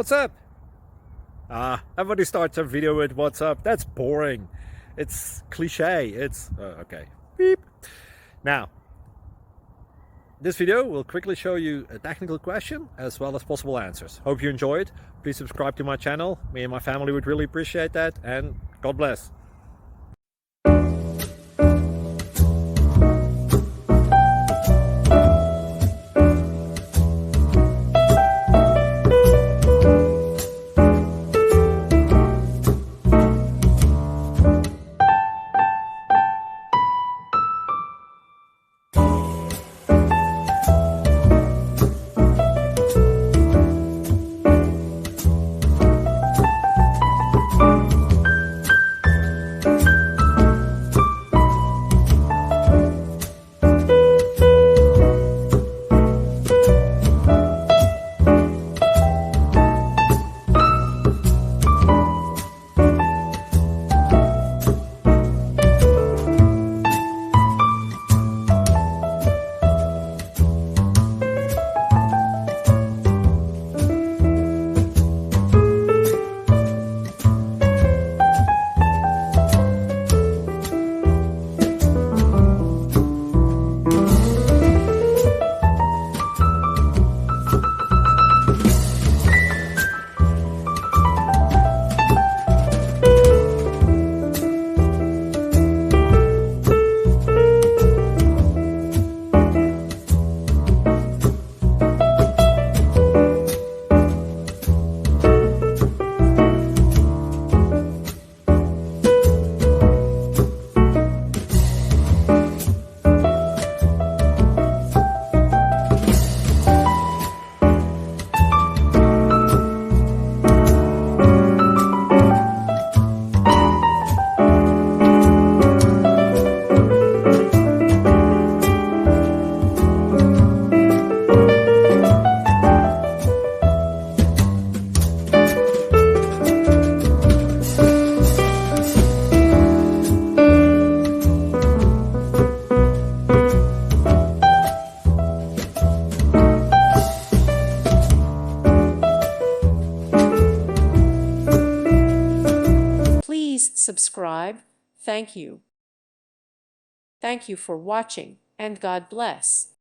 What's up? Everybody starts a video with what's up. That's boring. It's cliche. It's okay. Beep. Now, this video will quickly show you a technical question as well as possible answers. Hope you enjoyed. Please subscribe to my channel. Me and my family would really appreciate that, and God bless. Please subscribe. Thank you. Thank you for watching, and God bless.